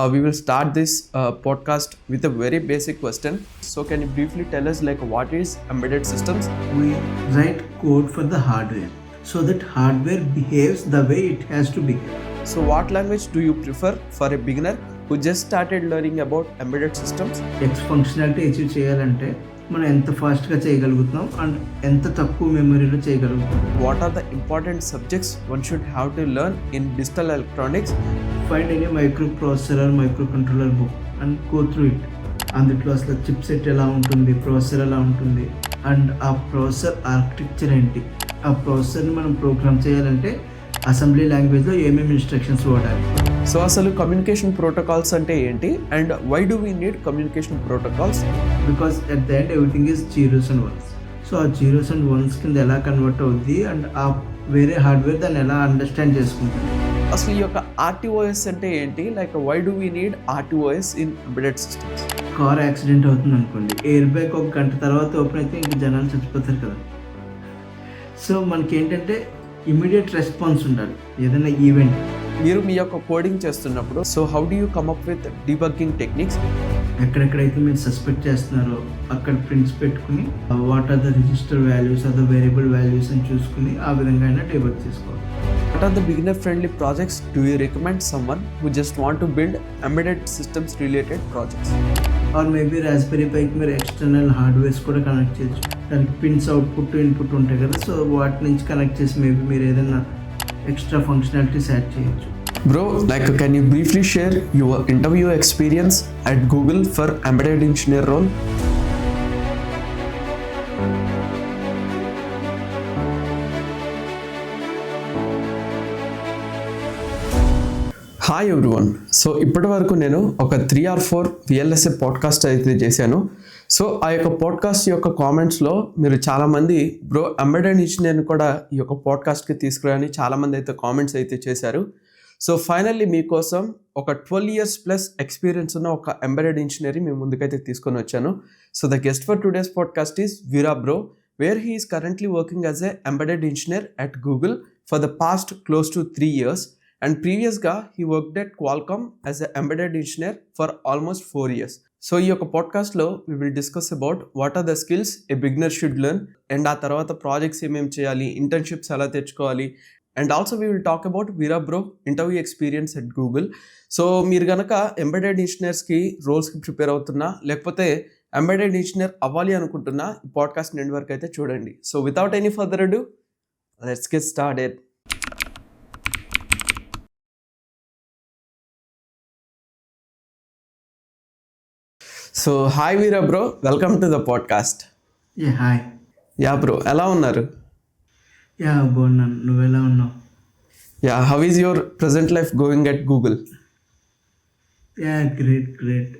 we will start this podcast with a very basic question. So can you briefly tell us like what is embedded systems? We write code for the hardware so that hardware behaves the way it has to behave. So what language do you prefer for a beginner who just started learning about embedded systems? X functionality achieve చేయాలంటే మనం ఎంత ఫాస్ట్గా చేయగలుగుతున్నాం and ఎంత తక్కువ మెమరీలో చేయగలుగుతాం. What are the important subjects one should have to learn in digital electronics? Find any micro processor or micro controller book and go through it. అందులో అసలు చిప్ సెట్ ఎలా ఉంటుంది, ప్రాసెసర్ ఎలా ఉంటుంది అండ్ ఆ ప్రాసెసర్ ఆర్కిటెక్చర్ ఏంటి, ఆ ప్రాసెసర్ని మనం ప్రోగ్రామ్ చేయాలంటే అసెంబ్లీ లాంగ్వేజ్లో ఏమేమి ఇన్స్ట్రక్షన్స్ వాడాలి. సో అసలు కమ్యూనికేషన్ ప్రోటోకాల్స్ అంటే ఏంటి and why do we need communication protocols? Because at the end everything is zeros and ones. So ఆ జీరోస్ అండ్ వన్స్ కింద ఎలా కన్వర్ట్ అవుద్ది అండ్ ఆ వేరే హార్డ్వేర్ దాన్ని ఎలా అండర్స్టాండ్ చేసుకుంటుంది. అసలు ఈ యొక్క ఆర్టీఓఎస్ అంటే ఏంటి, like why do we need RTOS in embedded systems? Car accident అవుతుంది అనుకోండి, ఎయిర్ బ్యాగ్ ఒక గంట తర్వాత ఓపెన్ అయితే ఇంక జనాలు చచ్చిపోతారు కదా. సో మనకి ఏంటంటే ఇమీడియట్ రెస్పాన్స్ ఉండాలి ఏదైనా ఈవెంట్. మీరు మీ యొక్క కోడింగ్ చేస్తున్నప్పుడు so how do you come up with debugging techniques? ఎక్కడెక్కడైతే మీరు సస్పెక్ట్ చేస్తున్నారో అక్కడ ప్రింట్స్ పెట్టుకుని what are the register values are the variable values అని చూసుకుని ఆ విధంగా అయినా డీబగ్ చేసుకోవాలి. What are the beginner friendly projects do you recommend someone who just want to build embedded systems related projects? Or maybe raspberry పైకి మీరు external hardwares కూడా connect చేయొచ్చు. దానికి పిన్స్ అవుట్పుట్ ఇన్పుట్ ఉంటాయి కదా, సో వాటి నుంచి కనెక్ట్ చేసి మేబీ మీరు ఏదైనా ఎక్స్ట్రా ఫంక్షనాలిటీస్ యాడ్ చేయొచ్చు. Bro, like can you briefly share your interview experience at Google for embedded engineer role? Hi everyone. So ఇప్పటి వరకు నేను ఒక 3 or 4 VLSA పాడ్కాస్ట్ అయితే చేశాను. సో ఆ యొక్క పాడ్కాస్ట్ యొక్క కామెంట్స్లో మీరు చాలామంది బ్రో ఎంబెడెడ్ ఇంజనీర్ని కూడా ఈ యొక్క పాడ్కాస్ట్కి తీసుకురాని చాలామంది అయితే కామెంట్స్ అయితే చేశారు. సో ఫైనల్లీ మీకోసం ఒక 12 years ప్లస్ ఎక్స్పీరియన్స్ ఉన్న ఒక ఎంబెడెడ్ ఇంజనీర్ని మేము ముందుకైతే తీసుకొని వచ్చాను. So the guest for today's podcast is Veera bro, where he is currently working as a embedded engineer at Google for the past close to 3 years. And previously, he worked at Qualcomm as an embedded engineer for almost 4 years. So, in this podcast, we will discuss about what are the skills a beginner should learn, and ఆ తర్వాత projects ఏమేమి చేయాలి, internships ఎలా తెచ్చుకోవాలి, and also we will talk about Veera Bro interview experience at Google. So మీరు కనుక embedded ఇంజనీర్స్కి రోల్స్కి prepare అవుతున్నా లేకపోతే ఎంబెడెడ్ ఇంజనీర్ అవ్వాలి అనుకుంటున్నా ఈ పాడ్కాస్ట్ ఎండ్ వరకు అయితే చూడండి. సో వితౌట్ ఎనీ ఫర్దర్ అడు let's get started. So hi Veera bro, welcome to the podcast. Hi. Yeah bro, ఎలా ఉన్నారు? యా బాగున్నాను, నువ్వు ఎలా ఉన్నావు? Yeah, how is your present life going at Google? Yeah great.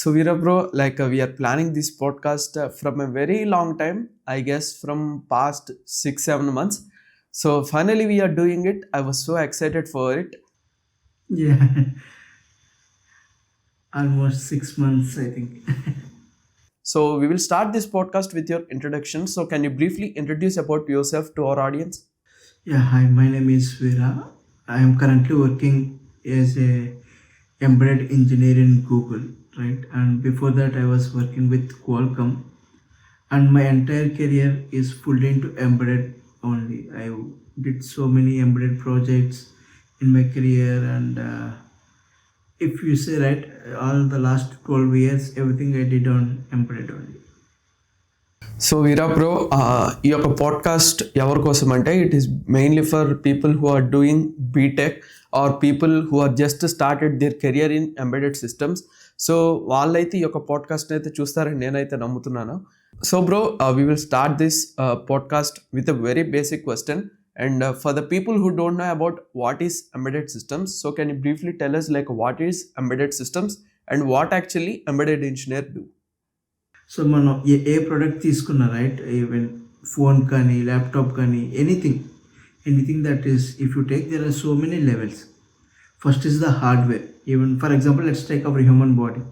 So Veera bro, like we are planning this podcast from a very long time, I guess from past 6-7 months. So finally we are doing it. I was so excited for it. Yeah. Almost 6 months, I think. So we will start this podcast with your introduction. So can you briefly introduce about yourself to our audience? Yeah, hi, my name is Veera. I am currently working as a embedded engineer in Google, right? And before that I was working with Qualcomm, and my entire career is fully into embedded only. I did so many embedded projects in my career, and if you say right, all the last 12 years everything I did on embedded only. So Veera bro, ఈ యొక్క podcast ఎవరి కోసం అంటే it is mainly for people who are doing BTech or people who are just started their career in embedded systems. So వాళ్ళైతే ఈ యొక్క పాడ్కాస్ట్ని అయితే చూస్తారని నేనైతే నమ్ముతున్నాను. So bro, we will start this podcast with a very basic question. And for the people who don't know about what is embedded systems, so can you briefly tell us like what is embedded systems and what actually embedded engineer do? So మనం ఏ product తీసుకున్నా right, even phone కానీ laptop కానీ anything that is if you take there are so many levels. First is the hardware. Even for example let's take our human body.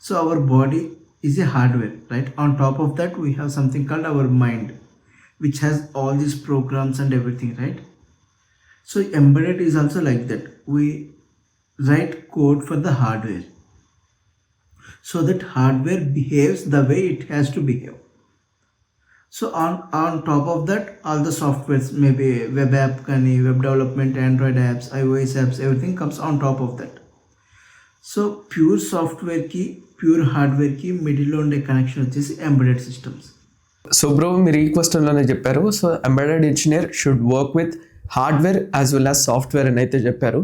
So our body is a hardware, right? On top of that we have something called our mind, which has all these programs and everything, right? So embedded is also like that. We write code for the hardware so that hardware behaves the way it has to behave. So on top of that, all the softwares, maybe web app kani, web development, Android apps, iOS apps, everything comes on top of that. So pure సాఫ్ట్వేర్కి pure హార్డ్వేర్కి మిడిల్లో ఉండే connection వచ్చేసి embedded systems. So bro మీరు ఈ క్వశ్చన్లోనే చెప్పారు, so embedded engineer should work with hardware as well as software అని అయితే చెప్పారు.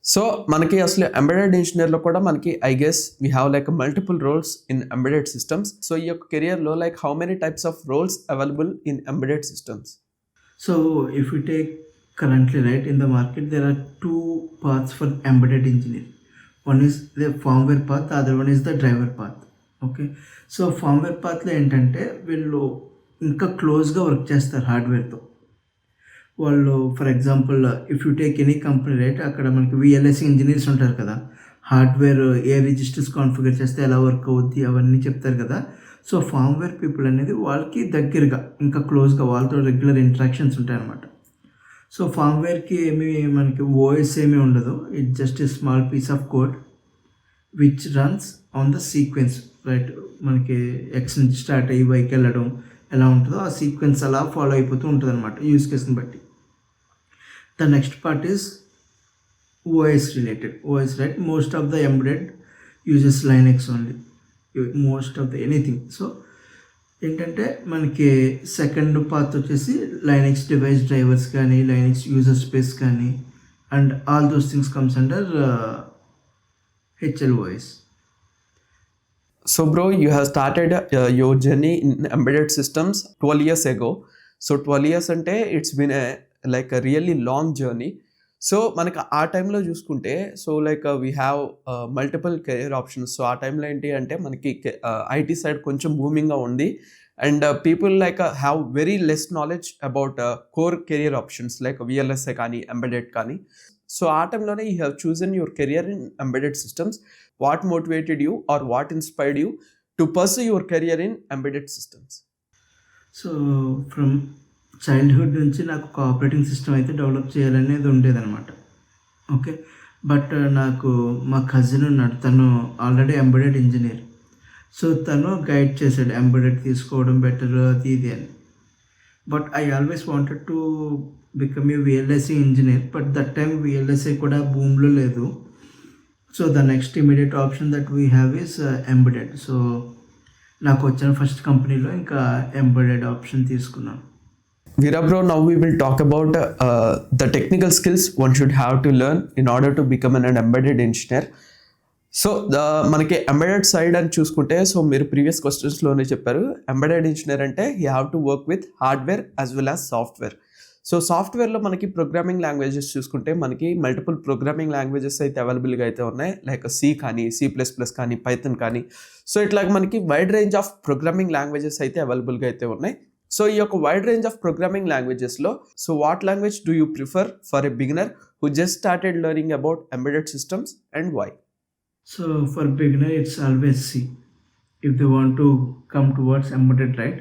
సో మనకి అసలు ఎంబెడెడ్ ఇంజనీర్లో కూడా మనకి I guess we have like multiple roles in embedded systems. So ఈ యొక్క కెరియర్లో like how many types of roles available in embedded systems? So if you take currently right in the market there are 2 paths for embedded engineer. One is the firmware path, the other one is the driver path. Okay, so firmware పాత్లో ఏంటంటే వీళ్ళు ఇంకా క్లోజ్గా work చేస్తారు హార్డ్వేర్తో. వాళ్ళు for example if you take any company right, అక్కడ మనకి విఎల్ఎస్సి ఇంజనీర్స్ ఉంటారు కదా, హార్డ్వేర్ ఏ రిజిస్టర్స్ కాన్ఫిగర్ చేస్తే ఎలా వర్క్ అవుద్ది అవన్నీ చెప్తారు కదా. సో ఫార్మ్వేర్ పీపుల్ అనేది వాళ్ళకి దగ్గరగా ఇంకా క్లోజ్గా వాళ్ళతో రెగ్యులర్ ఇంటరాక్షన్స్ ఉంటాయి అన్నమాట. సో ఫార్మ్వేర్కి ఏమి మనకి ఓఎస్ ఏమీ ఉండదు, it just a small piece of code which runs on the sequence right. మనకి ఎక్స్ నుంచి స్టార్ట్ అయ్యి వైకి వెళ్ళడం ఎలా ఉంటుందో ఆ సీక్వెన్స్ అలా ఫాలో అయిపోతూ ఉంటుంది అనమాట యూజ్ కేస్ని బట్టి. The next part is OS related. OS right, most of the embedded uses Linux only, most of the anything. So ఏంటంటే మనకి సెకండ్ పార్ట్ వచ్చేసి లైనెక్స్ డివైస్ డ్రైవర్స్ కానీ, లైనెక్స్ యూజర్ స్పేస్ కానీ, and all those things comes under HLOS. So bro, you have started your journey in embedded systems 12 years ago. So 12 years ante it's been a really long journey. So మనకి ఆ టైంలో చూసుకుంటే so like we have multiple career options. So ఆ టైంలో ఏంటి అంటే మనకి IT side కొంచెం బూమింగ్గా ఉంది and people like have very less knowledge about core career options like VLSI కానీ ఎంబెడెడ్ కానీ. సో ఆ టైంలోనే you have chosen your career in embedded systems. What motivated you or what inspired you to pursue your career in embedded systems? So from childhood నుంచి నాకు ఒక operating system అయితే develop చేయాలనేది ఉండేదన్నమాట. ఓకే, బట్ నాకు మా కజిన్ ఉన్నాడు, తను ఆల్రెడీ ఎంబెడెడ్ ఇంజనీర్. సో తను గైడ్ చేశాడు ఎంబెడెడ్ తీసుకోవడం బెటర్ అది ఇది అని. But I always wanted to become a VLSI engineer, but that time VLSI కూడా భూమిలో లేదు. So the next immediate option that we have is embedded. So నాకు వచ్చిన ఫస్ట్ కంపెనీలో ఇంకా ఎంబెడెడ్ ఆప్షన్ తీసుకున్నాను. Veera bro, now we will talk about the technical skills one should have to learn in order to become an embedded engineer. So మనకి embedded side అని చూసుకుంటే so మీరు previous క్వశ్చన్స్లోనే చెప్పారు ఎంబెడెడ్ ఇంజనీర్ అంటే you have to work with hardware as well as software. So సాఫ్ట్వేర్లో మనకి programming languages చూసుకుంటే మనకి మల్టిపుల్ ప్రోగ్రామింగ్ లాంగ్వేజెస్ అయితే అవైలబుల్గా అయితే ఉన్నాయి, లైక్ సి కానీ, C++ కానీ, పైథన్ కానీ. సో ఇట్లా మనకి wide range of programming languages అయితే అవైలబుల్గా అయితే ఉన్నాయి. సో ఈ యొక్క వైడ్ రేంజ్ ఆఫ్ ప్రోగ్రామింగ్ లాంగ్వేజెస్లో so what language do you prefer for a beginner who just started learning about embedded systems and why? So for beginner it's always C. If they want to come towards embedded right,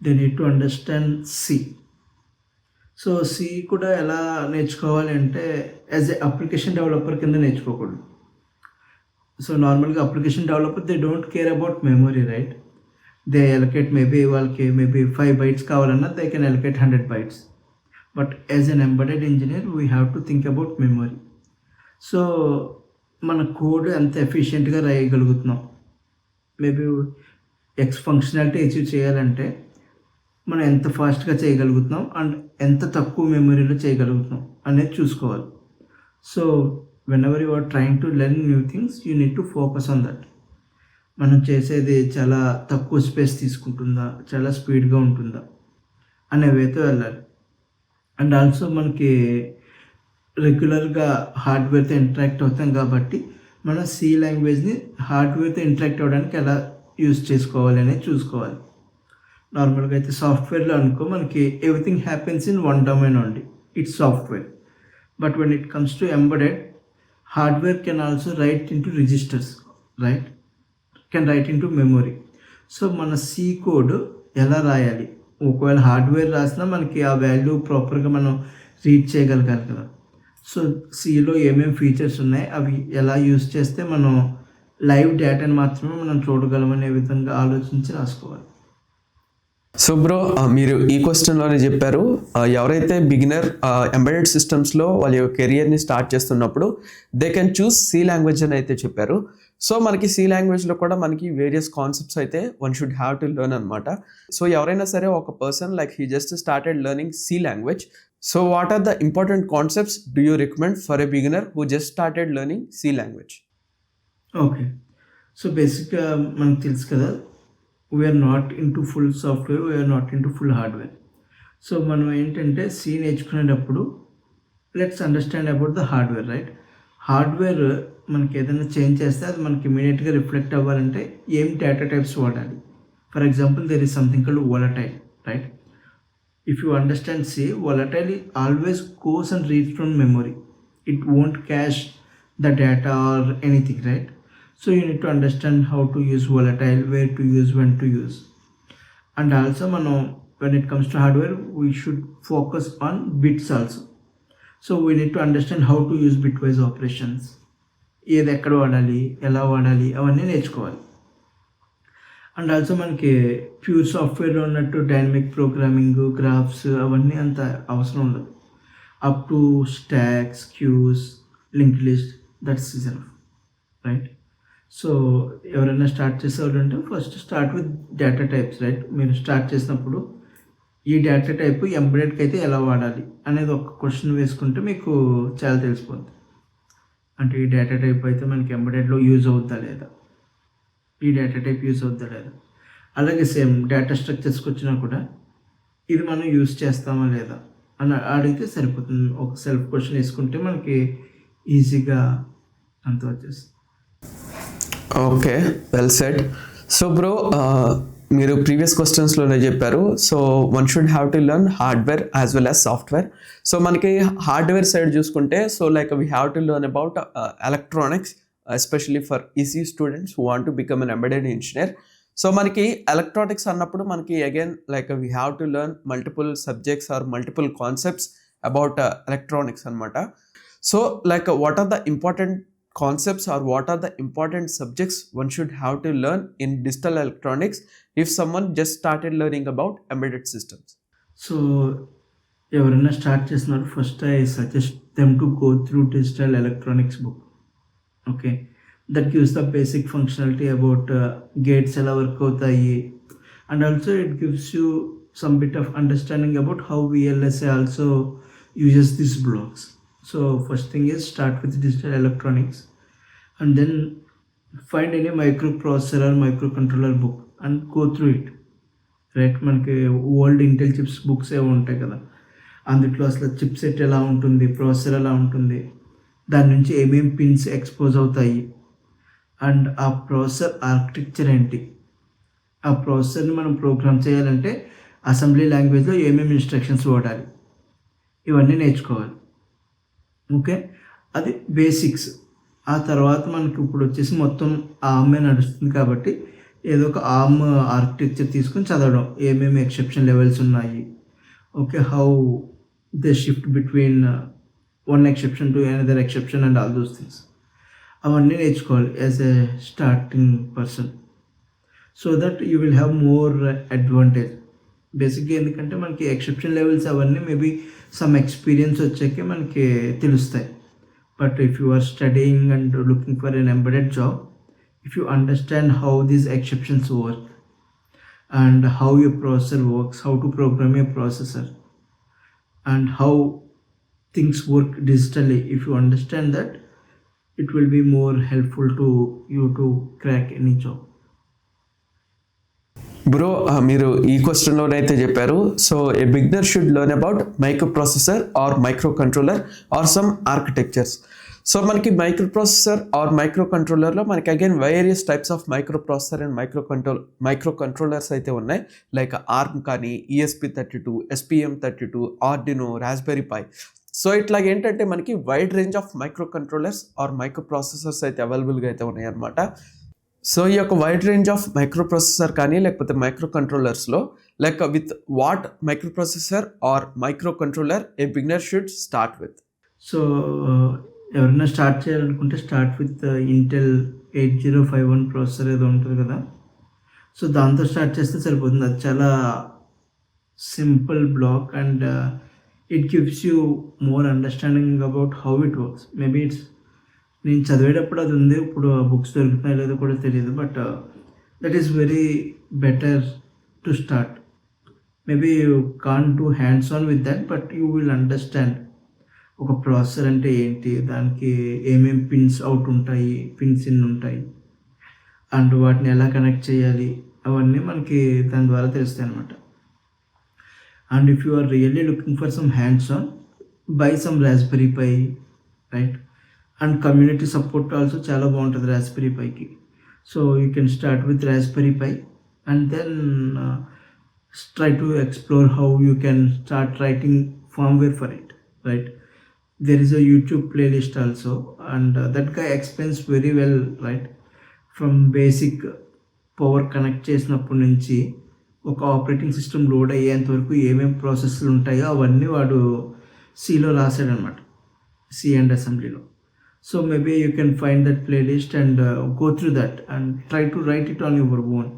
they need to understand C. So C కూడా ఎలా నేర్చుకోవాలి అంటే as a application developer కింద నేర్చుకోకూడదు. So నార్మల్గా application developer they don't care about memory right. They allocate వాళ్ళకి maybe 5 bytes కావాలన్నా they can allocate 100 bytes. But as an embedded engineer we have to think about memory. So మన code ఎంత ఎఫిషియెంట్గా రాయగలుగుతున్నాం, maybe X functionality achieve చేయాలంటే మనం ఎంత ఫాస్ట్గా చేయగలుగుతున్నాం and ఎంత తక్కువ మెమొరీలో చేయగలుగుతున్నాం అనేది చూసుకోవాలి. So whenever you are trying to learn new things you need to focus on that. మనం చేసేది చాలా తక్కువ స్పేస్ తీసుకుంటుందా, చాలా స్పీడ్గా ఉంటుందా అనే వేతో వెళ్ళాలి. అండ్ ఆల్సో మనకి రెగ్యులర్గా హార్డ్వేర్తో ఇంటరాక్ట్ అవుతాం కాబట్టి మన సి లాంగ్వేజ్ని హార్డ్వేర్తో ఇంటరాక్ట్ అవ్వడానికి ఎలా యూజ్ చేసుకోవాలి అనేది చూసుకోవాలి. నార్మల్గా అయితే సాఫ్ట్వేర్లో అనుకో మనకి everything happens in one domain only, it's software. But when it comes to embedded, hardware can also right in to registers right, can write in to memory. So మన సి కోడ్ ఎలా రాయాలి, ఒకవేళ హార్డ్వేర్ రాసినా మనకి ఆ value ప్రాపర్గా మనం read చేయగలగాలి కదా. సో సిలో ఏమేమి ఫీచర్స్ ఉన్నాయి, అవి ఎలా యూస్ చేస్తే మనం లైవ్ డేటాని మాత్రమే మనం చూడగలమనే విధంగా ఆలోచించి రాసుకోవాలి. సో బ్రో, మీరు ఈ క్వశ్చన్లోనే చెప్పారు, ఎవరైతే బిగినర్ ఎంబెడెడ్ సిస్టమ్స్లో వాళ్ళ యొక్క కెరియర్ని స్టార్ట్ చేస్తున్నప్పుడు they can choose C language అని అయితే చెప్పారు. సో మనకి సి లాంగ్వేజ్లో కూడా మనకి వేరియస్ కాన్సెప్ట్స్ అయితే one should have to learn అనమాట. సో ఎవరైనా సరే ఒక person like he just started learning C language, so what are the important concepts do you recommend for a beginner who just started learning C language? Okay, so బేసిక్గా మనకు తెలుసు కదా, we're not into full software, we're not into full hardware. So మనం ఏంటంటే C నేర్చుకునేటప్పుడు let's understand about the hardware, right? Hardware మనకి ఏదైనా change చేస్తే అది మనకి ఇమీడియట్గా రిఫ్లెక్ట్ అవ్వాలంటే ఏం డేటా టైప్స్ వాడాలి. For example there is something called volatile, right? If you understand C, volatile always goes and reads from memory. It won't cache the data or anything, right? So you need to understand how to use volatile, where to use, when to use. And also when it comes to hardware, we should focus on bits also. So we need to understand how to use bitwise operations. ఏది ఎక్కడ వాడాలి, ఎలా వాడాలి, అవన్నీ నేర్చుకోవాలి. And also మనకి pure సాఫ్ట్వేర్లో ఉన్నట్టు డైనమిక్ ప్రోగ్రామింగ్, గ్రాఫ్స్ అవన్నీ అంత అవసరం ఉండదు. Up to stacks, queues, link list, that's is enough, right? So ఎవరైనా స్టార్ట్ చేసేవాళ్ళు అంటే first start with data types, right? మీరు స్టార్ట్ చేసినప్పుడు ఈ డేటా టైప్ ఎంబెడెడ్కి అయితే ఎలా వాడాలి అనేది ఒక క్వశ్చన్ వేసుకుంటే మీకు చాలా తెలిసిపోతుంది. అంటే ఈ డేటా టైప్ అయితే మనకి ఎంబెడెడ్లో యూజ్ అవుద్దా లేదా, ఈ డేటా టైప్ యూజ్ అవుద్దా లేదా. అలాగే సేమ్ డేటా స్ట్రక్చర్స్కి వచ్చినా కూడా ఇది మనం యూజ్ చేస్తామా లేదా అని అడిగితే సరిపోతుంది. ఒక సెల్ఫ్ క్వశ్చన్ వేసుకుంటే మనకి ఈజీగా అంత వచ్చేస్తుంది. Okay, well said. So bro, మీరు ప్రీవియస్ క్వశ్చన్స్లోనే చెప్పారు, so one should have to learn hardware as well as software. So మనకి హార్డ్వేర్ సైడ్ చూసుకుంటే, so like we have to learn about electronics, especially for EC students who want to become an embedded engineer. So మనకి electronics అన్నప్పుడు మనకి again like we have to learn multiple subjects or multiple concepts about electronics అనమాట. So like what are the important concepts or what are the important subjects one should have to learn in digital electronics if someone just started learning about embedded systems? So ఎవరైనా start చేస్తున్నారు, first I suggest them to go through digital electronics book. Okay, that gives the basic functionality about gates ఎలా work అవుతాయి, and also it gives you some bit of understanding about how VLSI also uses this blocks. So first thing is start with digital electronics and then find any microprocessor or microcontroller book and go through it, right? మనకి old Intel chips books ఏవో ఉంటాయి కదా, అందులో అసలు chip set ఎలా ఉంటుంది, processor ఎలా ఉంటుంది, దాని నుంచి ఏమేమి పిన్స్ ఎక్స్పోజ్ అవుతాయి, అండ్ ఆ ప్రాసెసర్ ఆర్కిటెక్చర్ ఏంటి, ఆ ప్రాసెసర్ని మనం ప్రోగ్రామ్ చేయాలంటే అసెంబ్లీ లాంగ్వేజ్లో ఏమేమి ఇన్స్ట్రక్షన్స్ వాడాలి, ఇవన్నీ నేర్చుకోవాలి. ఓకే, అది బేసిక్స్. ఆ తర్వాత మనకి ఇప్పుడు వచ్చేసి మొత్తం ఆర్మే నడుస్తుంది కాబట్టి ఏదో ఒక ఆర్మ్ ఆర్కిటెక్చర్ తీసుకొని చదవడం, ఏమేమి ఎక్సెప్షన్ లెవెల్స్ ఉన్నాయి, okay, how they shift between one exception to another exception and all those things, అవన్నీ నేర్చుకోవాలి as a starting person, so that you will have more advantage. బేసిక్గా ఎందుకంటే మనకి ఎక్సెప్షన్ లెవెల్స్ అవన్నీ మేబీ సమ్ ఎక్స్పీరియన్స్ వచ్చాకే మనకి తెలుస్తాయి. But if you are studying and looking for an embedded job, if you understand how these exceptions work and how your processor works, how to program your processor, and how things work digitally, if you understand that, it will be more helpful to you to crack any job. Bro, మీరు ఈ క్వశ్చన్లోనైతే చెప్పారు, so a beginner should learn about micro processor or micro controller or some architectures. So మనకి micro processor or మైక్రో కంట్రోలర్లో మనకి again various types of micro processor and microcontroller అయితే ఉన్నాయి, లైక్ ఆర్మ్ కానీ, ESP32, SPM32, ఆర్డినో, రాస్బెరీ పై. So ఇట్లా ఏంటంటే మనకి wide range of micro controllers or micro processors అయితే అవైలబుల్గా అయితే ఉన్నాయి అనమాట. సో ఈ యొక్క wide range of micro processor కానీ లేకపోతే మైక్రో కంట్రోలర్స్లో like with what micro processor or micro controller a beginner should start with? So ఎవరైనా స్టార్ట్ చేయాలనుకుంటే స్టార్ట్ విత్ ఇంటెల్ 8051 ప్రాసెసర్ ఏదో ఉంటుంది కదా, సో దాంతో స్టార్ట్ చేస్తే సరిపోతుంది. అది చాలా simple block and it gives you more understanding about how it works. Maybe నేను చదివేటప్పుడు అది ఉంది, ఇప్పుడు ఆ బుక్స్ దొరుకుతున్నాయో లేదో కూడా తెలియదు, but that is very better to start. Maybe you can't do hands on with that, but you will understand ఒక ప్రాసెసర్ అంటే ఏంటి, దానికి ఏమేమి పిన్స్ అవుట్ ఉంటాయి, పిన్స్ ఇన్ ఉంటాయి, అండ్ వాటిని ఎలా కనెక్ట్ చేయాలి, అవన్నీ మనకి దాని ద్వారా తెలుస్తాయి అన్నమాట. And if you are really looking for some hands on, buy some Raspberry Pi, right. And community support also చాలా బాగుంటుంది రాస్బెరీ పైకి. So you can start with Raspberry Pi and then try to explore how you can start writing firmware for it, right? There is a YouTube playlist also, and that guy explains very well, right? From basic power connect చేసినప్పటి నుంచి ఒక operating system load అయ్యేంత వరకు ఏమేమి ప్రాసెస్లు ఉంటాయో అవన్నీ వాడు సిలో రాశాడనమాట, సి అండ్ అసెంబ్లీలో. So maybe you can find that playlist and go through that and try to right it on your own,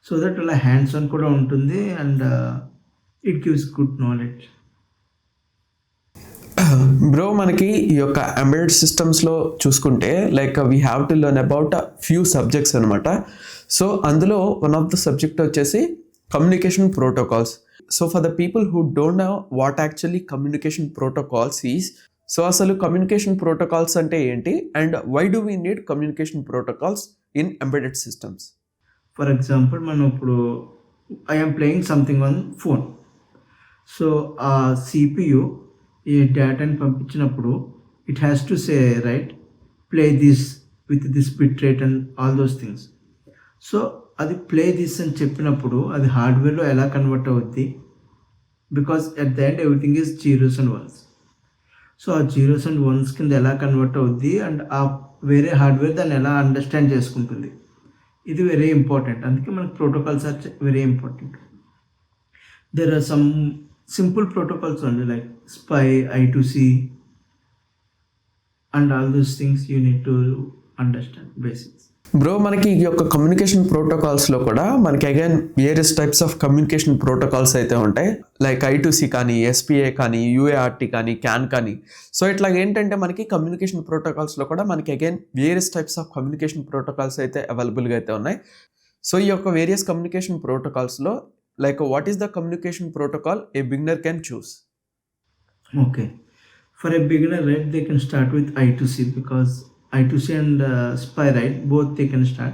so that అలా హ్యాండ్స్ ఆన్ కూడా ఉంటుంది and it gives good knowledge. Bro మనకి ఈ యొక్క embedded సిస్టమ్స్లో చూసుకుంటే like we have to learn about few subjects అనమాట. So అందులో వన్ ఆఫ్ ద సబ్జెక్ట్ వచ్చేసి communication protocols. So for the people who don't know what actually communication protocols is, so అసలు communication protocols అంటే ఏంటి and why do we need communication protocols in embedded systems? For example మనం ఇప్పుడు I'm playing something on phone. So ఆ CPU ఈ డేటాని పంపించినప్పుడు it has to say right play this with this bit rate and all those things. So అది play this అని చెప్పినప్పుడు అది హార్డ్వేర్లో ఎలా కన్వర్ట్ అవుద్ది, because at the end everything is zeros and ones. So ఆ జీరోస్ అండ్ వన్స్ కింద ఎలా కన్వర్ట్ అవుద్ది అండ్ ఆ వేరే హార్డ్వేర్ దాన్ని ఎలా అండర్స్టాండ్ చేసుకుంటుంది, ఇది వెరీ ఇంపార్టెంట్. అందుకే మనకి protocols are very important. There are some simple protocols only like SPI, I2C and all those things you need to understand basics. Bro మనకి ఈ యొక్క కమ్యూనికేషన్ ప్రోటోకాల్స్లో కూడా మనకి again various types of communication protocols అయితే ఉంటాయి, లైక్ I2C కానీ, SPA కానీ, UART కానీ, CAN కానీ. సో ఇట్లా ఏంటంటే మనకి కమ్యూనికేషన్ ప్రోటోకాల్స్లో కూడా మనకి again various types of communication protocols అయితే అవైలబుల్గా అయితే ఉన్నాయి. సో ఈ యొక్క వేరియస్ కమ్యూనికేషన్ ప్రోటోకాల్స్లో like what is the communication protocol a beginner can choose? Okay, for a beginner, right, they can start with I2C because I2C and SPI, right, both they can start.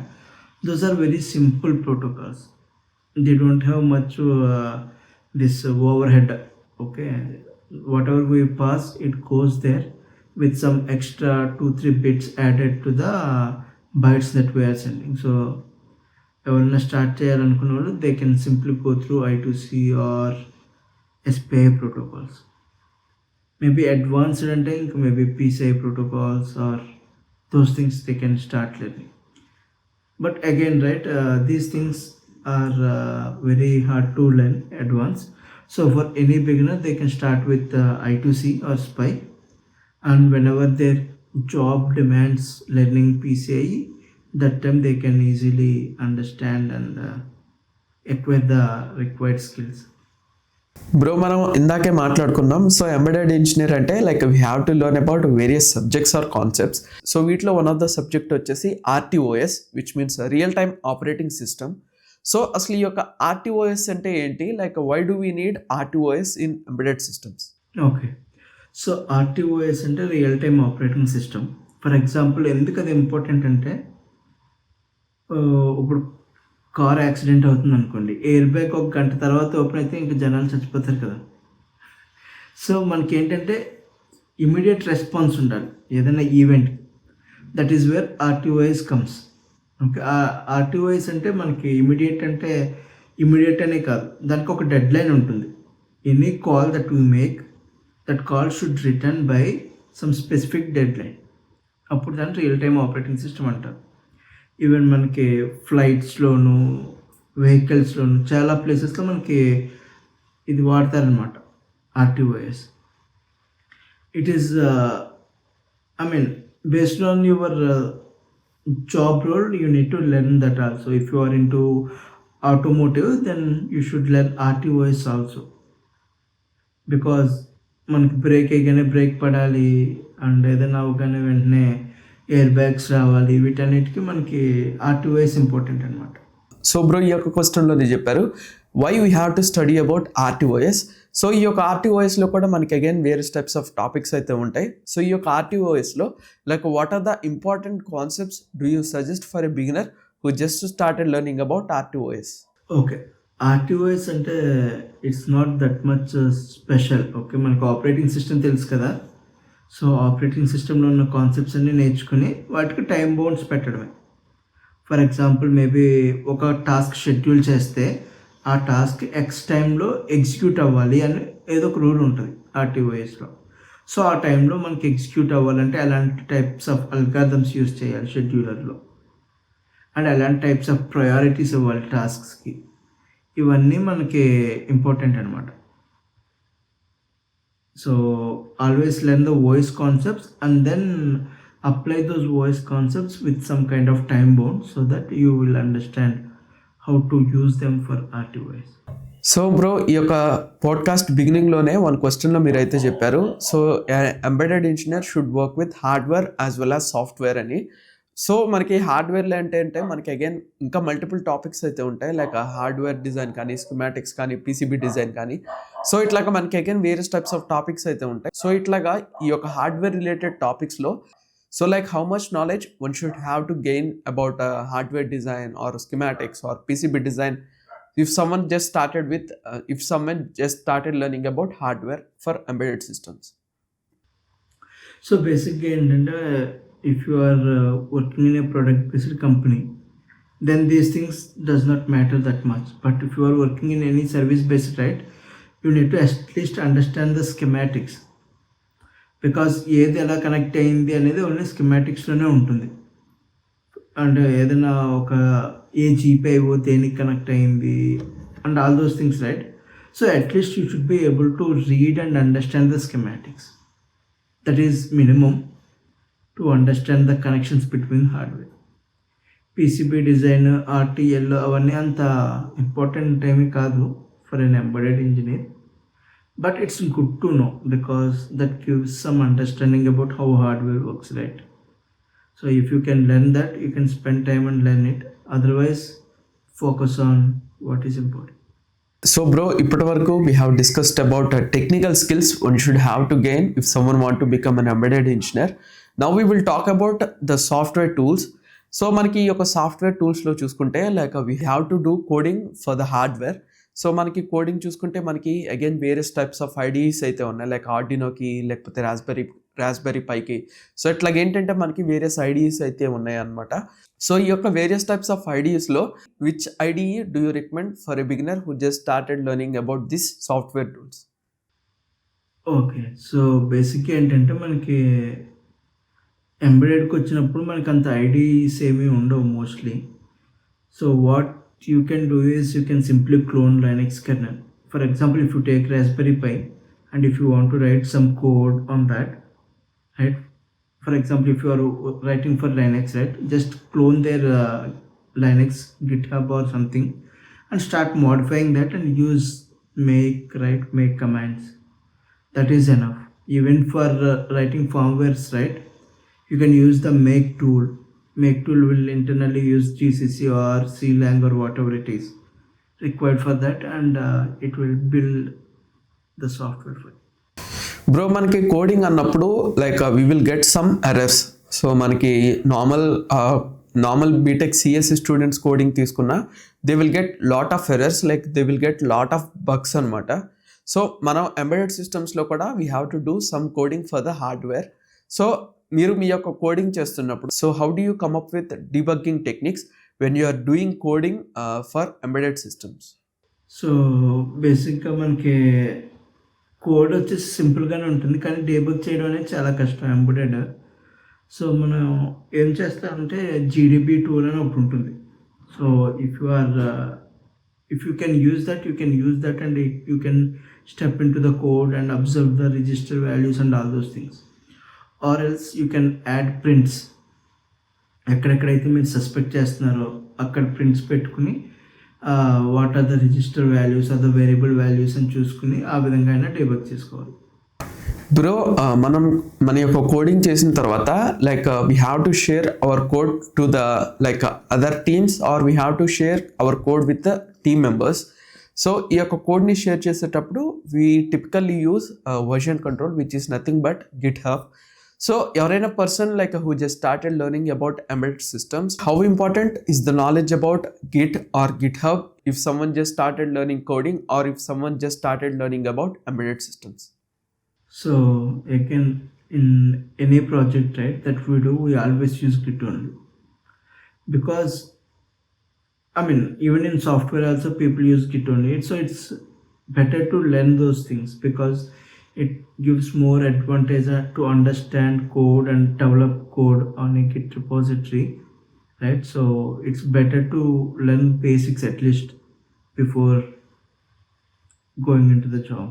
Those are very simple protocols. They don't have much this overhead. Okay, whatever we pass, it goes there with some extra 2-3 bits added to the bytes that we are sending. So ఎవరైనా start చేయాలనుకున్న వాళ్ళు they can simply go through I2C or SPI protocols. Maybe advanced అంటే ఇంకా maybe PCI protocols or those things they can start learning. But again, right, these things are very hard to learn advanced. So for any beginner, they can start with I2C or SPI, and whenever their job demands learning PCI, that time they can easily understand and acquire the required skills. Bro మనం ఇందాకే మాట్లాడుకున్నాం, so embedded engineer అంటే like we have to learn about various subjects or concepts. So వీటిలో one of the subject వచ్చేసి RTOS, which means real time operating system. So అసలు ఈ యొక్క RTOS అంటే ఏంటి, like why do we need RTOS in embedded systems? Okay, so RTOS అంటే real time operating system. For example ఎందుకు అది important అంటే ఇప్పుడు కార్ యాక్సిడెంట్ అవుతుంది అనుకోండి, ఎయిర్ బ్యాగ్ ఒక గంట తర్వాత ఓపెన్ అయితే ఇంకా జనాలు చచ్చిపోతారు కదా. సో మనకి ఏంటంటే ఇమీడియట్ రెస్పాన్స్ ఉండాలి ఏదైనా event. That is where RTOS comes. Okay, RTOS అంటే మనకి ఇమీడియట్ అంటే ఇమీడియట్ అనే కాదు, దానికి ఒక డెడ్ లైన్ ఉంటుంది. Any call that we make, that call should written by some specific dead line. అప్పుడు దాన్ని రియల్ టైమ్ ఆపరేటింగ్ సిస్టమ్ అంటారు. ఈవెన్ మనకి ఫ్లైట్స్లోను, వెహికల్స్లోను, చాలా ప్లేసెస్లో మనకి ఇది వాడతారనమాట RTOS. it is I mean, based on your job role, you need to learn that also. If you are into automotive, then you should learn RTOS also, because మనకి brake వేయగానే brake పడాలి and ఏదైనా అవగానే వెంటనే air bags రావాలి, వీటన్నిటికీ మనకి RTOS important అనమాట. సో బ్రో ఈ యొక్క క్వశ్చన్లో నేను చెప్పారు why we have to study about RTOS. So ఈ యొక్క ఆర్టీఓఎస్లో కూడా మనకి again various types of topics అయితే ఉంటాయి. సో ఈ యొక్క ఆర్టీఓఎస్లో like what are the important concepts do you suggest for a beginner who just started learning about ఆర్టీఓఎస్? Okay, ఆర్టీఓఎస్ అంటే it's not that much special. Okay, మనకు ఆపరేటింగ్ సిస్టమ్ తెలుసు కదా. So operating సిస్టంలో ఉన్న కాన్సెప్ట్స్ అన్నీ నేర్చుకుని వాటికి టైం బౌండ్స్ పెట్టడమే. ఫర్ ఎగ్జాంపుల్ మేబీ ఒక టాస్క్ షెడ్యూల్ చేస్తే ఆ టాస్క్ ఎక్స్ టైంలో ఎగ్జిక్యూట్ అవ్వాలి అని ఏదో ఒక రూల్ ఉంటుంది ఆర్టీఓఎస్లో. సో ఆ టైంలో మనకి ఎగ్జిక్యూట్ అవ్వాలంటే అలాంటి టైప్స్ ఆఫ్ అల్గారిథమ్స్ యూస్ చేయాలి షెడ్యూలర్లో, అండ్ అలాంటి టైప్స్ ఆఫ్ ప్రయారిటీస్ ఇవ్వాలి టాస్క్స్కి. ఇవన్నీ మనకి ఇంపార్టెంట్ అనమాట. So always learn the voice concepts and then apply those voice concepts with some kind of time bound so that you will understand how to use them for RTOS. So bro ఈ యొక్క podcast బిగినింగ్లోనే one క్వశ్చన్లో మీరైతే చెప్పారు, so embedded engineer should work with hardware as well as software అని. So మనకి హార్డ్వేర్లో అంటే మనకి again ఇంకా మల్టిపుల్ టాపిక్స్ అయితే ఉంటాయి, లైక్ హార్డ్వేర్ డిజైన్ కానీ, స్కీమాటిక్స్ కానీ, పీసీబీ డిజైన్ కానీ. సో ఇట్లాగా మనకి again various types of topics అయితే ఉంటాయి. సో ఇట్లాగా ఈ యొక్క హార్డ్వేర్ రిలేటెడ్ టాపిక్స్లో so like how much knowledge one should have to gain about hardware design or schematics or PCB design if someone just started learning about hardware for embedded systems? So basically ఏంటంటే if you are working in a product based company, then these things does not matter that much. But if you are working in any service based, right, you need to at least understand the schematics, because ఏది ఎలా connect అయింది అనేది only స్కిమాటిక్స్లోనే ఉంటుంది. And ఏదైనా ఒక a GPIO దేనికి connect అయింది and all those things, right. So at least you should be able to read and understand the schematics. That is minimum to understand the connections between hardware. PCB design, RTL అవన్నీ అంత important ఏమీ కాదు for an embedded engineer. But it's good to know because that gives some understanding about how hardware works, right? So if you can learn that, you can spend time and learn it. Otherwise, focus on what is important. So bro, ippati varaku we have discussed about technical skills one should have to gain if someone want to become an embedded engineer. Now we will talk about the software tools. So మనకి ఈ యొక్క software టూల్స్లో చూసుకుంటే like we have to do coding for the hardware. So మనకి coding చూసుకుంటే మనకి again various types of ideas అయితే ఉన్నాయి, like ఆర్డినోకి లేకపోతే రాస్బెర్రీ పైకి. సో ఇట్లాగ ఏంటంటే మనకి వేరియస్ ఐడియాస్ అయితే ఉన్నాయి అనమాట. సో ఈ యొక్క వేరియస్ టైప్స్ ఆఫ్ ఐడియాస్లో which idea do you recommend for a beginner who just started learning about this software tools? Okay, so బేసిక్గా ఏంటంటే మనకి ఎంబెడెడ్కి వచ్చినప్పుడు మనకి అంత ఐడియాస్ ఏమీ ఉండవు mostly. So what you can do is you can simply clone Linux kernel. For example, if you take Raspberry Pi and if you want to write some code on that, right? For example, if you are writing for Linux, right, just clone their Linux GitHub or something and start modifying that and use make commands. That is enough. Even for writing firmwares, right, you can use the make tool. Make tool will internally use GCC or CLang or whatever it is required for that, and it will build the software for it. Bro మనకి coding అన్నప్పుడు like we will get some errors. So మనకి normal BTech CSE students coding తీసుకున్నా they will get lot of errors, like they will get lot of bugs అనమాట. So మనం embedded సిస్టమ్స్లో కూడా we have to do some coding for the hardware. So మీరు మీ యొక్క coding చేస్తున్నప్పుడు so how do you come up with debugging techniques when you are doing coding for embedded systems? So బేసిక్గా మనకి code వచ్చేసి సింపుల్గానే ఉంటుంది, కానీ డీబగ్ చేయడం అనేది చాలా కష్టం ఎంబెడెడ్. సో మనం ఏం చేస్తామంటే జీడీబీ టూల్ అని ఒకటి ఉంటుంది. So if you can use that and you can step into the code and observe the register values and all those things. Or else you can add prints. ఎక్కడెక్కడైతే మీరు suspect చేస్తున్నారో అక్కడ ప్రింట్స్ పెట్టుకుని what are the register values are the variable values అని చూసుకుని ఆ విధంగా అయినా డీబగ్ చేసుకోవాలి. బ్రో మనం మన యొక్క కోడింగ్ చేసిన తర్వాత like we have to share our code to the like other teams or we have to share our code with the team members. So ఈ యొక్క కోడ్ని షేర్ చేసేటప్పుడు we typically use version control which is nothing but GitHub. So ఎవరైనా person like who just started learning about embedded systems, how important is the knowledge about git or GitHub if someone just started learning coding or if someone just started learning about embedded systems? So again, in any project, right, that we do, we always use Git only, because I mean even in software also people use Git only. So it's better to learn those things because it gives more advantage to understand code and develop code on a Git repository, right? So it's better to learn basics at least before going into the job,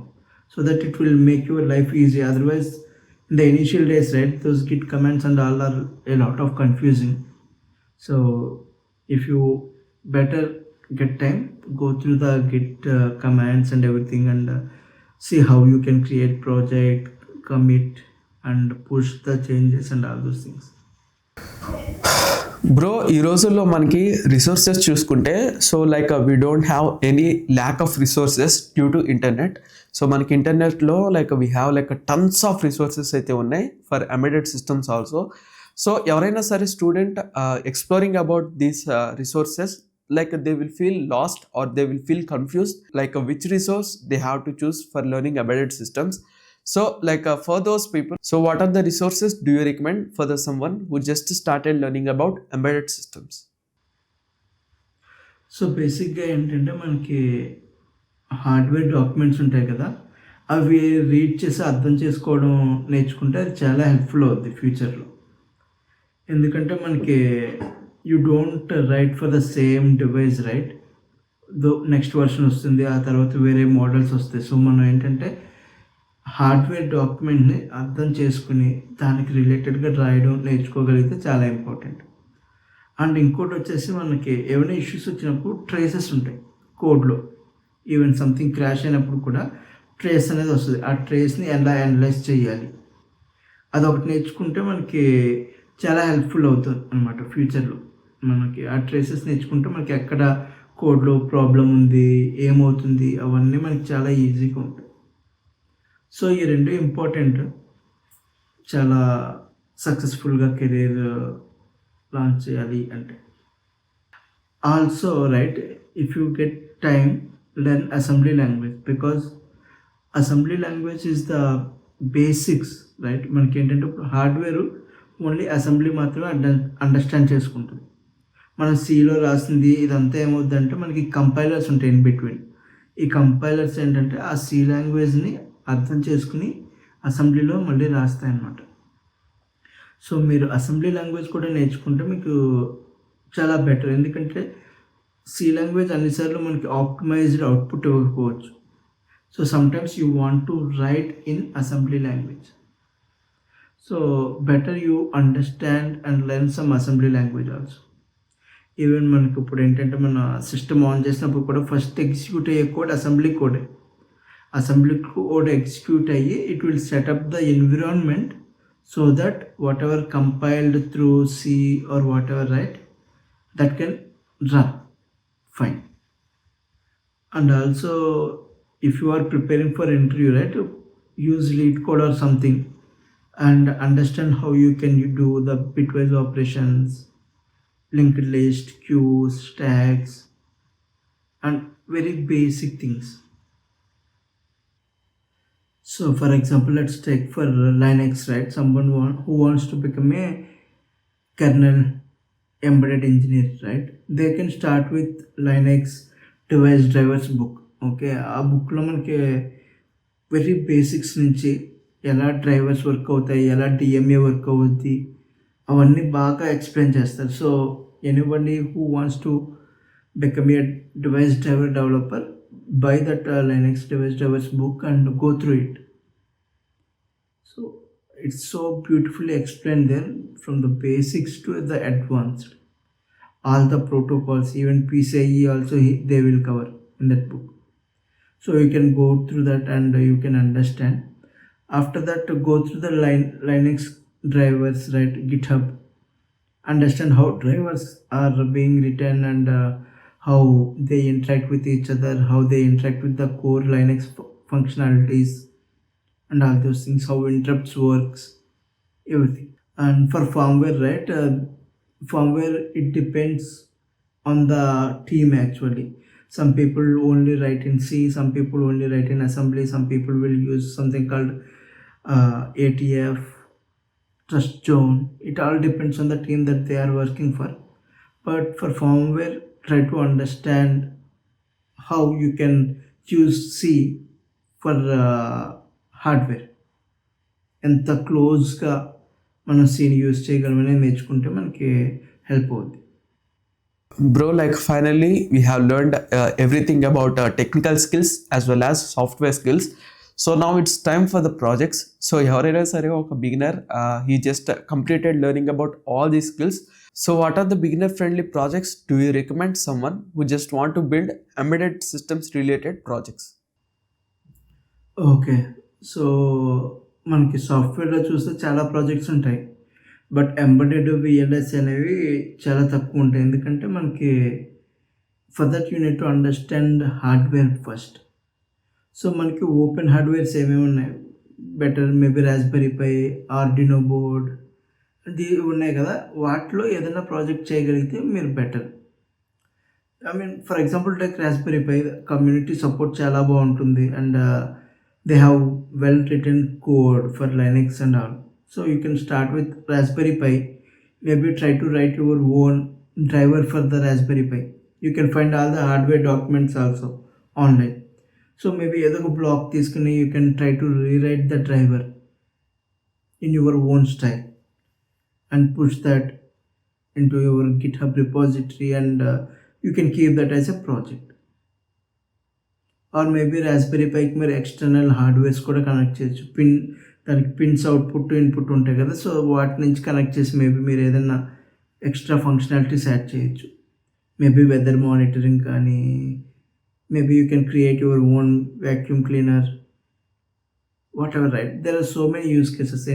so that it will make your life easy. Otherwise, in the initial days, right, those Git commands and all are a lot of confusing. So if you better get time, go through the Git commands and everything and see how you can create project, commit and push the changes and all those things. Bro ఈ రోజుల్లో మనకి resources చూసుకుంటే so like we don't have any lack of resources due to internet. So మనకి ఇంటర్నెట్లో like we have like tons of resources అయితే ఉన్నాయి for embedded systems also. So ఎవరైనా సరే student exploring about these resources like they will feel lost or they will feel confused like which resource they have to choose for learning embedded systems. So like for those people, so what are the resources do you recommend for the someone who just started learning about embedded systems? So బేసిక్గా ఏంటంటే మనకి hardware documents ఉంటాయి కదా, అవి read చేసి అర్థం చేసుకోవడం నేర్చుకుంటే అది చాలా హెల్ప్ఫుల్ అవుతుంది ఫ్యూచర్లో. ఎందుకంటే మనకి you don't write for the same device, right, next version వస్తుంది, ఆ తర్వాత వేరే మోడల్స్ వస్తాయి. సో మనం ఏంటంటే హార్డ్వేర్ డాక్యుమెంట్ని అర్థం చేసుకుని దానికి రిలేటెడ్గా రాయడం నేర్చుకోగలిగితే చాలా ఇంపార్టెంట్. అండ్ ఇంకోటి వచ్చేసి మనకి ఏమైనా ఇష్యూస్ వచ్చినప్పుడు ట్రేసెస్ ఉంటాయి కోడ్లో. ఈవెన్ సంథింగ్ క్రాష్ అయినప్పుడు కూడా ట్రేస్ అనేది వస్తుంది. ఆ ట్రేస్ని ఎలా అనలైజ్ చేయాలి అదొకటి నేర్చుకుంటే మనకి చాలా హెల్ప్ఫుల్ అవుతుంది అనమాట ఫ్యూచర్లో. మనకి ఆ ట్రేసెస్ నేర్చుకుంటే మనకి ఎక్కడ కోడ్లో ప్రాబ్లం ఉంది, ఏమవుతుంది, అవన్నీ మనకి చాలా ఈజీగా ఉంటాయి. సో ఈ రెండు ఇంపార్టెంట్ చాలా సక్సెస్ఫుల్గా కెరీర్ లాంచ్ చేయాలి అంటే. Also right, if you get time, learn assembly language, because assembly language is the basics, right. మనకి ఏంటంటే ఇప్పుడు హార్డ్వేర్ ఓన్లీ అసెంబ్లీ మాత్రమే అండర్స్టాండ్ చేసుకుంటుంది. మనం సిలో రాసింది ఇదంతా ఏమవుద్దంటే మనకి కంపైలర్స్ ఉంటాయి ఇన్ బిట్వీన్. ఈ కంపైలర్స్ ఏంటంటే ఆ సి లాంగ్వేజ్ని అర్థం చేసుకుని అసెంబ్లీలో మళ్ళీ రాస్తాయి అన్నమాట. సో మీరు అసెంబ్లీ లాంగ్వేజ్ కూడా నేర్చుకుంటే మీకు చాలా బెటర్. ఎందుకంటే సి లాంగ్వేజ్ అన్నిసార్లు మనకి ఆప్టిమైజ్డ్ అవుట్పుట్ ఇవ్వకపోవచ్చు. So sometimes you want to write in assembly language. So better you understand and learn some assembly language also. Even మనకి ఇప్పుడు ఏంటంటే మన సిస్టమ్ ఆన్ చేసినప్పుడు కూడా ఫస్ట్ ఎగ్జిక్యూట్ అయ్యే కోడ్ అసెంబ్లీ కోడే. అసెంబ్లీ కోడ్ ఎగ్జిక్యూట్ అయ్యి it will set up the environment so that whatever compiled through C or whatever, right, that can run fine. And also if you are preparing for interview, right, use lead code or something and understand how you can do the bitwise operations, linked list, queues, stacks and very basic things. So for example, let's take for Linux, right, someone who wants to become a kernel embedded engineer, right, they can start with Linux device drivers book. Okay, ఆ బుక్లో మనకి very basics నుంచి ఎలా drivers work అవుతాయి, ఎలా DMA work అవుద్ది, అవన్నీ బాగా ఎక్స్ప్లెయిన్ చేస్తారు. So anybody who wants to become A device driver developer buy that Linux device drivers book and go through it. So it's so beautifully explained there from the basics to the advanced. All the protocols, even PCIe also they will cover in that book. So you can go through that and you can understand. After that, to go through the Linux drivers, right? GitHub, understand how drivers are being written and how they interact with each other, how they interact with the core Linux functionalities, and all those things, how interrupts works, everything. And for firmware, right? Firmware, it depends on the team actually. Some people only write in C, some people only write in assembly, some people will use something called ATF, trust zone. It all depends on the team that they are working for. But for firmware, try to understand how you can use C for hardware ఎంత క్లోజ్గా మనం సీని use చేయగలమని నేర్చుకుంటే మనకి help అవుద్ది. Bro, like finally we have learned everything about technical skills as well as software skills. So now it's time for the projects. So ఎవరైనా సరే ఒక beginner he just completed learning about all these skills. So what are the beginner friendly projects do you recommend someone who just want to build embedded systems related projects? Okay, so మనకి సాఫ్ట్వేర్లో చూస్తే చాలా projects ఉంటాయి, but embedded VLS అనేవి చాలా తక్కువ ఉంటాయి. ఎందుకంటే మనకి for that you need to understand hardware first. So మనకి ఓపెన్ హార్డ్వేర్స్ ఏమేమి ఉన్నాయి, better maybe Raspberry Pi, Arduino board, అది ఉన్నాయి కదా. వాటిలో ఏదైనా ప్రాజెక్ట్ చేయగలిగితే మీరు better. I mean for example take Raspberry Pi, community support చాలా బాగుంటుంది and they have well written code for Linux and all. So you can start with Raspberry Pi, maybe try to write your own driver for the Raspberry Pi. You can find all the hardware documents also online. So maybe ఏదో ఒక black తీసుకుని you can try to rewrite the driver in your own style and push that into your GitHub repository and you can keep that as a project. Or maybe raspberry పైకి మీరు external hardwares కూడా connect చేయొచ్చు. దానికి pins output input ఉంటాయి కదా, so వాటి నుంచి connect చేసి మేబీ మీరు ఏదైనా ఎక్స్ట్రా ఫంక్షనాలిటీస్ యాడ్ చేయొచ్చు. మేబీ వెదర్ మానిటరింగ్ కానీ, maybe you can create your own vacuum cleaner, whatever, right? There are so many use cases.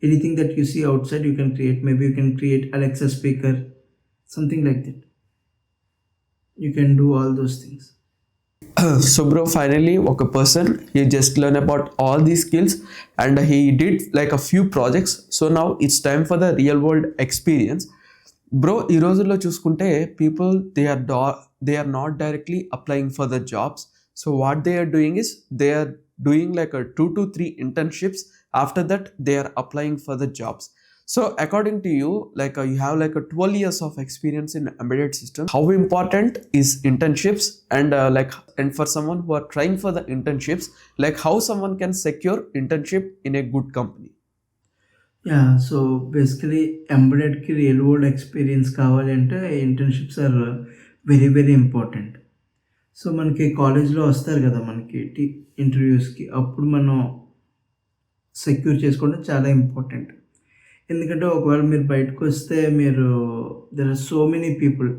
Anything that you see outside you can create. Maybe you can create Alexa speaker, something like that. You can do all those things. So bro, finally ఒక person he just learned about all these skills and he did like a few projects. So now it's time for the real world experience. Bro, ఈ రోజుల్లో చూసుకుంటే people they are not directly applying for the jobs. So what they are doing is they are doing like a 2 to 3 internships. After that they are applying for the jobs. So according to you, like you have like a 12 years of experience in embedded systems, how important is internships and for someone who are trying for the internships, like how someone can secure internship in a good company? Yeah, so basically embeddedకి real world experience కావాలంటే internships are very very important. So మనకి కాలేజ్లో వస్తారు కదా మనకి ఇంటర్వ్యూస్కి, అప్పుడు మనం secure చేసుకోవడం చాలా ఇంపార్టెంట్. ఎందుకంటే ఒకవేళ మీరు బయటకు వస్తే మీరు there are so many people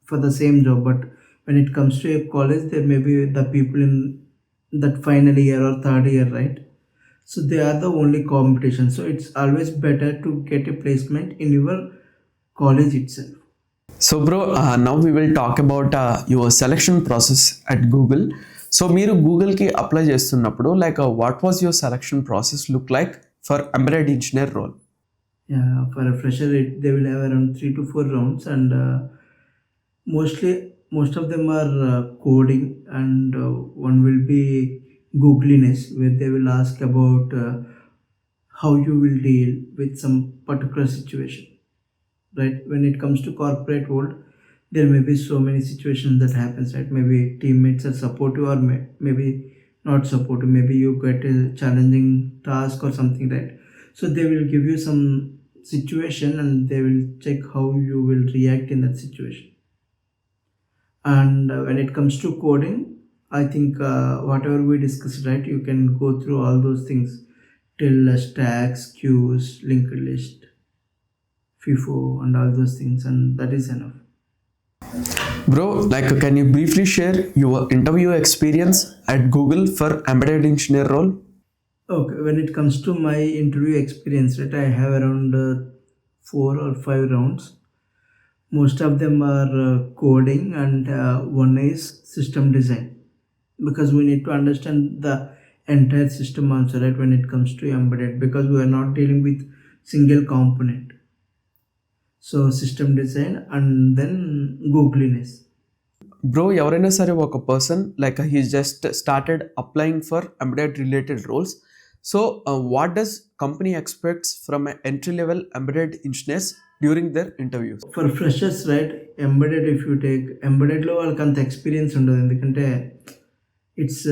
for the same job, but when it comes to a college there may be the people in that final year or third year, right? So they are the only competition. So it's always better to get a placement in your college itself. So bro, now we will talk about your selection process at Google. So మీరు గూగుల్కి apply చేస్తున్నప్పుడు like what was your selection process look like for embedded engineer role? Yeah, for a fresher they will have around 3 to 4 rounds and most of them are coding and one will be googliness, where they will ask about how you will deal with some particular situation, right? When it comes to corporate world, there may be so many situations that happens, right? Maybe teammates are supportive or maybe not supportive. Maybe you get a challenging task or something, right? So they will give you some situation and they will check how you will react in that situation. And when it comes to coding, I think whatever we discussed, right, you can go through all those things till stacks, queues, linked list, FIFO, and all those things, and that is enough. Bro, like can you briefly share your interview experience at Google for embedded engineer role? Okay, when it comes to my interview experience, right, I have around 4 or 5 rounds. Most of them are coding, and one is system design, because we need to understand the entire system also, right, when it comes to embedded, because we are not dealing with single component. So system design and then googliness. Bro, ఎవరైనా సరే ఒక person like he just started applying for embedded related roles so what does company expects from entry level embedded engineers during their interviews? For freshers, right, embedded if you take ఎంబెడెడ్లో వాళ్ళకి అంత experience ఉండదు, ఎందుకంటే it's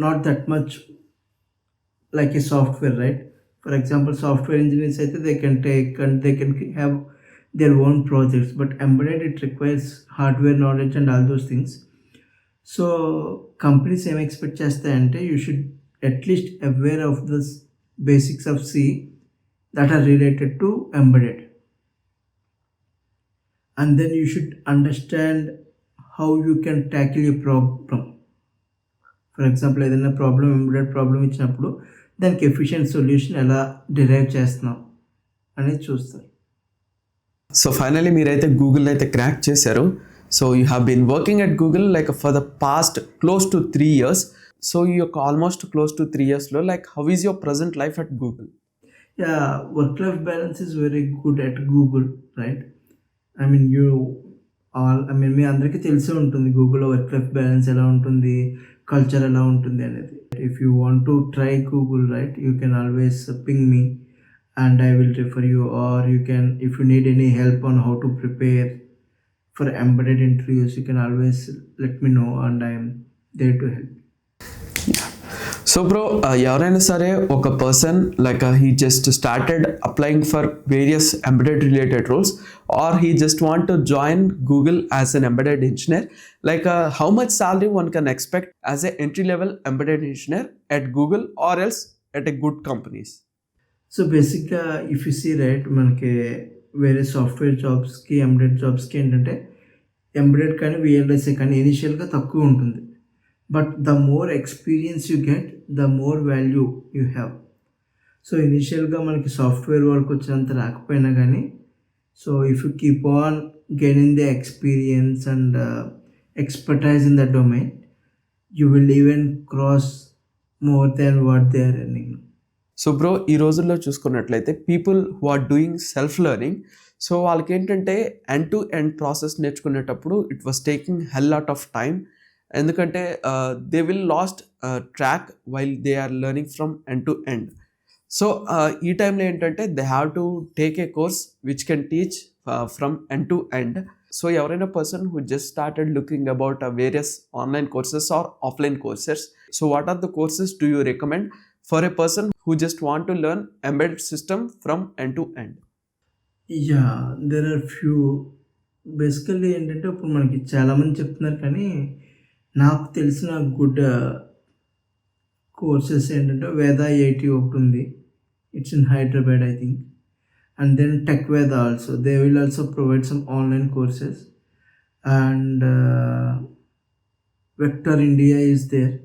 not that much like a software, right. For example software engineers అయితే they can take and they can have their own projects, but embedded it requires hardware knowledge and all those things. So companies ఏం expect చేస్తాయంటే you should at least aware of this basics of C that are related to embedded, and then you should understand how you can tackle a problem. For example ఏదైనా problem, embedded problem ఇచ్చినప్పుడు దానికి efficient solution ఎలా derive చేస్తున్నాం అనేది చూస్తారు. So finally మీరైతే Google అయితే crack చేశారు. So you have been working at Google like for the past close to 3 years. So ఈ యొక్క ఆల్మోస్ట్ క్లోజ్ టు 3 yearsలో like how is your present life at Google? Yeah, work-life balance is very good at Google, right? I mean, you all, I mean, మీ అందరికీ తెలిసే ఉంటుంది గూగుల్లో work life balance ఎలా ఉంటుంది, culture ఎలా ఉంటుంది అనేది. If you want to try Google, right, you can always ping me and I will refer you, or you can, if you need any help on how to prepare for embedded interviews, you can always let me know and I am there to help. So bro, ఎవరైనా సరే ఒక person like he just started applying for various embedded related roles or he just want to join Google as an embedded engineer, like how much salary one can expect as a entry level embedded engineer at Google or else at a good companies? So బేసిక్గా if you see, right, మనకి వేరే software జాబ్స్కి embedded జాబ్స్కి ఏంటంటే embedded కానీ VLSA కానీ ఇనిషియల్గా తక్కువ ఉంటుంది, but the more experience you get the more value you have. So ఇనిషియల్గా మనకి సాఫ్ట్వేర్ వాళ్ళకి వచ్చినంత రాకపోయినా కానీ, so if you keep on gaining the experience and expertise in the domain, you will even cross more than what they are earning. So bro, ఈ రోజుల్లో చూసుకున్నట్లయితే people who are doing self learning, so వాళ్ళకి ఏంటంటే end to end process నేర్చుకునేటప్పుడు it was taking hell lot of time, ఎందుకంటే they will lost track while they are learning from end to end. So ఈ టైంలో ఏంటంటే they have to take a course which can teach from end to end. So ఎవరైనా person who just started looking about various online courses or offline courses, so what are the courses do you recommend for a person who just want to learn embedded system from end to end? Yeah, there are few. Basically ఏంటంటే ఇప్పుడు మనకి చాలామంది చెప్తున్నారు, కానీ నాకు తెలిసిన good courses ఏంటంటే వేద ఐఐటి ఒకటి ఉంది, it's in Hyderabad I think, and then tech Veda also, they will also provide some online courses, and vector India is there,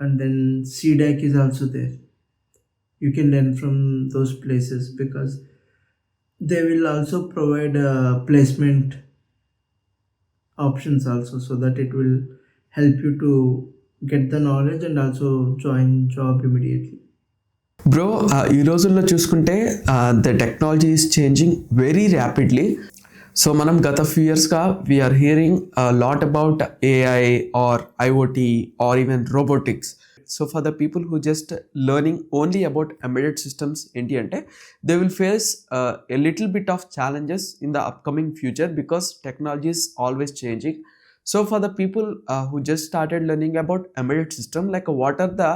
and then CDAC is also there. You can learn from those places because they will also provide placement options also, so that it will help you to get the knowledge and also join job immediately. Bro, ఈ రోజుల్లో చూసుకుంటే the technology is changing very rapidly. So మనం గత few ఇయర్స్గా we are hearing lot about AI or IoT or even robotics. So for the people who just learning only about embedded systems ఏంటి అంటే they will face a little bit of challenges in the upcoming future because technology is always changing. So for the people who just started learning about embedded system, like what are the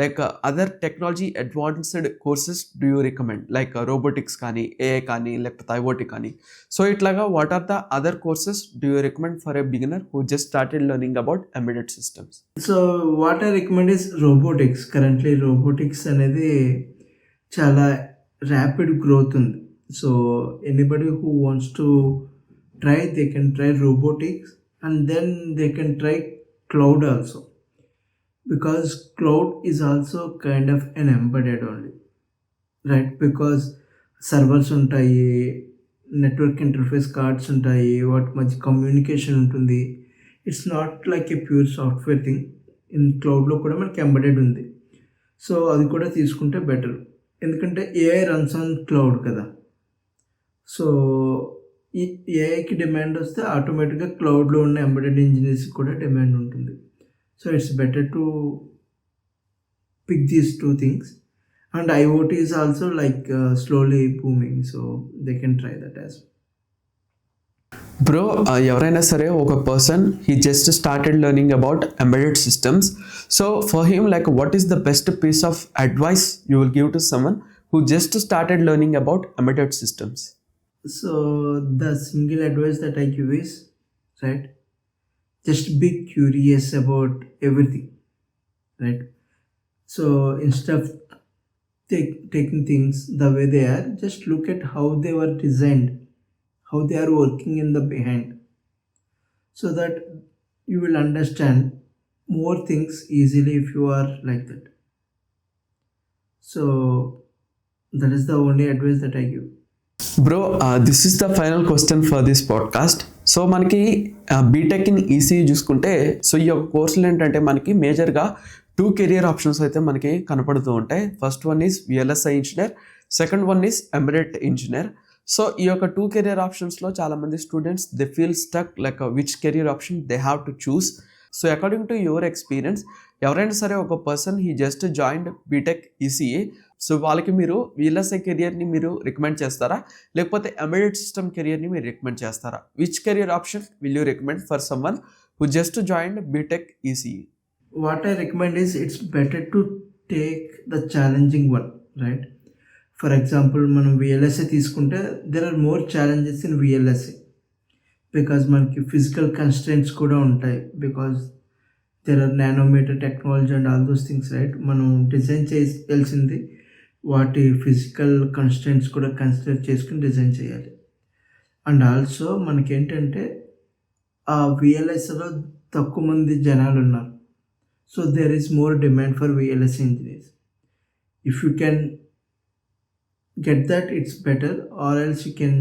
like other technology advanced courses do you recommend like robotics కానీ AI కానీ లేకపోతే IoT కానీ so ఇట్లాగా what are the other courses do you recommend for a beginner who just started learning about embedded systems? So what I recommend is robotics. Currently robotics అనేది చాలా rapid growth ఉంది. So anybody who wants to try, they can try robotics and then they can try cloud also, because cloud is also kind of an embedded only, right? Because servers ఉంటాయి, network interface cards ఉంటాయి, వాటి మధ్య communication ఉంటుంది. It's not like a pure software thing. In క్లౌడ్లో కూడా మనకి embedded ఉంది. So అది కూడా తీసుకుంటే బెటర్, ఎందుకంటే ఏఐ రన్స్ ఆన్ క్లౌడ్ కదా. సో ఈ ఏఐకి డిమాండ్ వస్తే ఆటోమేటిక్గా క్లౌడ్లో ఉన్న ఎంబెడెడ్ ఇంజనీర్స్కి కూడా డిమాండ్ ఉంటుంది. So it's better to pick these two things. And IoT is also like slowly booming, so they can try that as. Bro ఎవరైనా సరే ఒక person he just started learning about embedded systems, so for him like what is the best piece of advice you will give to someone who just started learning about embedded systems? So the single advice that I give is, right, just be curious about everything, right? So instead of taking things the way they are, just look at how they were designed, how they are working in the behind, so that you will understand more things easily if you are like that. So that is the only advice that I give. Bro this is the final question for this podcast. So మనకి BTech in ECE చూసుకుంటే so ఈ యొక్క కోర్సులు ఏంటంటే మనకి మేజర్గా 2 career options అయితే మనకి కనపడుతూ ఉంటాయి. First one is VLSI engineer, second one is embedded engineer. So ఈ యొక్క 2 కెరియర్ ఆప్షన్స్లో చాలామంది students they feel stuck like which career option they have to choose. So according to your experience ఎవరైనా సరే ఒక person he just joined BTech ECE, so వాళ్ళకి మీరు VLSI కెరియర్ని మీరు రికమెండ్ చేస్తారా లేకపోతే ఎంబెడెడ్ సిస్టమ్ కెరియర్ని మీరు రికమెండ్ చేస్తారా? Which career option will you recommend for someone who just joined BTech ECE? What I recommend is it's better to take the challenging one, right? For example, మనం VLSA తీసుకుంటే there are more challenges in VLSA because మనకి physical constraints కూడా ఉంటాయి, because there are nanometer technology and all those things, right? మనం design చేయాల్సింది వాటి physical constants కూడా consider చేసుకుని డిజైన్ చేయాలి. అండ్ ఆల్సో మనకేంటంటే ఆ విఎల్ఎస్లో తక్కువ మంది జనాలు ఉన్నారు. So there is more demand for VLSI engineers. If you can get that, it's better, or else you can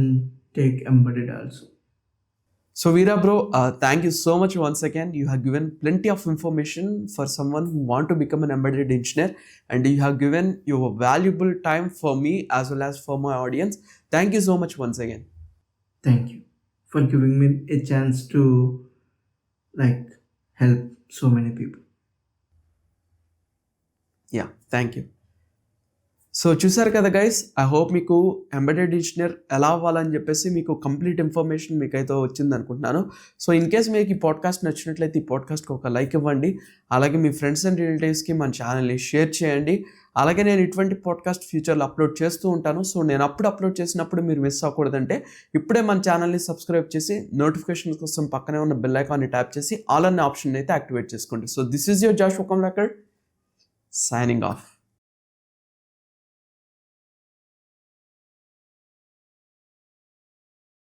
take embedded also. So Veera bro, thank you so much once again. You have given plenty of information for someone who want to become an embedded engineer, and you have given your valuable time for me as well as for my audience. Thank you so much once again. Thank you for giving me a chance to like help so many people. Yeah, thank you. So చూసారు కదా guys, I hope మీకు embedded engineer ఎలా అవ్వాలని చెప్పేసి మీకు complete information మీకైతే వచ్చింది అనుకుంటున్నాను. సో ఇన్ కేస్ మీకు ఈ పాడ్కాస్ట్ నచ్చినట్లయితే ఈ పాడ్కాస్ట్కి ఒక లైక్ ఇవ్వండి, అలాగే మీ ఫ్రెండ్స్ అండ్ రిలేటివ్స్కి మన ఛానల్ని షేర్ చేయండి. అలాగే నేను ఇటువంటి పాడ్కాస్ట్ ఫ్యూచర్లో అప్లోడ్ చేస్తూ ఉంటాను. సో నేను అప్లోడ్ చేసినప్పుడు మీరు మిస్ అవ్వకూడదంటే ఇప్పుడే మన ఛానల్ని సబ్స్క్రైబ్ చేసి నోటిఫికేషన్ కోసం పక్కనే ఉన్న బెల్ ఐకాన్ని ట్యాప్ చేసి ఆల్ అనే ఆప్షన్ అయితే యాక్టివేట్ చేసుకోండి. So this is your Joshua Kamlakar signing of.